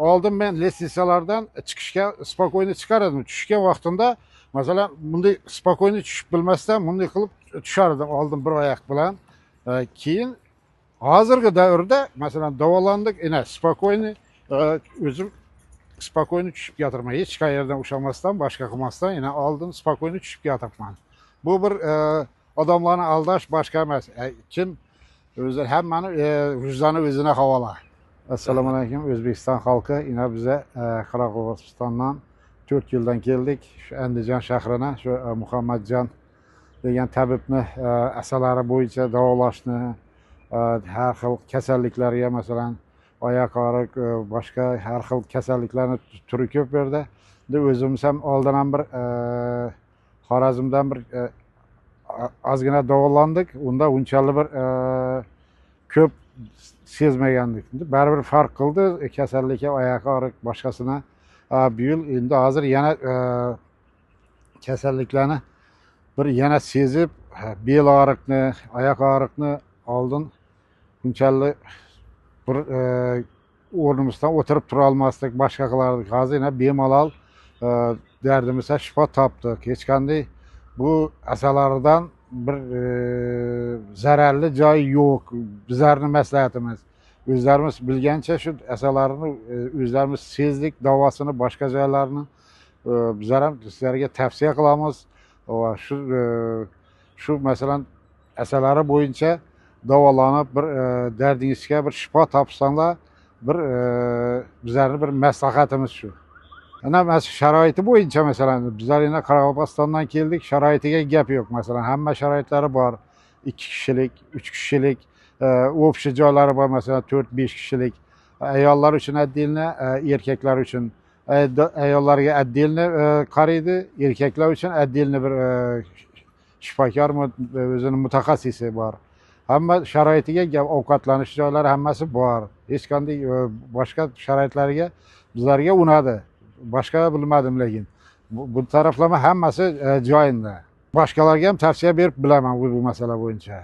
oldin men lestitsalardan chiqishga spokойно chiqardim. Tushgan vaqtimda masalan bunday spokойно tushib bilmasdan bunday qilib tushardim oldin bir oyoq bilan. Keyin hozirgi davrda masalan davolandik, spokойно o'zim spokойно tushib yotiraman. Hech qayerdan ushlamasdan, boshqa qilmasdan, oldin spokойно tushib yotibman. Bu bir odamlarni aldash boshqa emas. Kim o'zi hammani vijdoni o'zine havola. Assalomu alaykum O'zbekiston xalqi. Bize Qoraqalpog'istondan 4 yildan keldik. Shu Andijon shahrina, shu Muhammadjon degan tabibni asalari bo'yicha davolashni, har xil kasalliklarga masalan oyoq og'riq, boshqa har xil kasalliklarni turi ko'p bu yerda. O'zimiz ham oldin ham bir Xorazmdan bir ozgina davolandik. Unda unchalik bir ko'p sezmagandik. Baribir farq qildi kasallikka, oyoq og'riq boshqasini. Bu yil endi hozir yana kasalliklarni bir yana sezib, bel og'riqni, oyoq og'riqni oldin unchalik bir o'rnimizdan o'tirib tura olmasdik, boshqa qilardik. Hozir yana bemalol dardimizga shifo topdik. Hech qanday bu asalaridan bir zararli joyi yo'q. Bizlarning maslahatimiz. O'zlarimiz bilgancha shu asalarni o'zlarimiz sezdik, davosini boshqa joylarini bizlar ham sizlarga tavsiya qilamiz. Va shu masalan asalari bo'yicha davolanib bir dardingizga bir shifo topsanglar, bir bizlarning bir maslahatimiz shu. Mana shu sharoiti bo'yicha masalan bizlar yana Qoraqalpog'istondan keldik, sharoitiga gap yo'q. Masalan hamma sharoitlari bor. 2 kishilik, 3 kishilik, o'pshi joylari bor, masalan 4-5 kishilik. Ayollar uchun отдельно, erkaklar uchun. Ayollarga отдельно qaraydi, erkaklar uchun отдельно bir shifokor o'zining mutaxassisi bor. Hamma sharoitiga gap, ovqatlanish joylari hammasi bor. Hech qanday boshqa sharoitlariga bizlarga unadi. Boshqa bilmadim, lekin bu taraflama hammasi joyida. Boshqalarga ham tavsiya berib bilaman bu masala bo'yicha.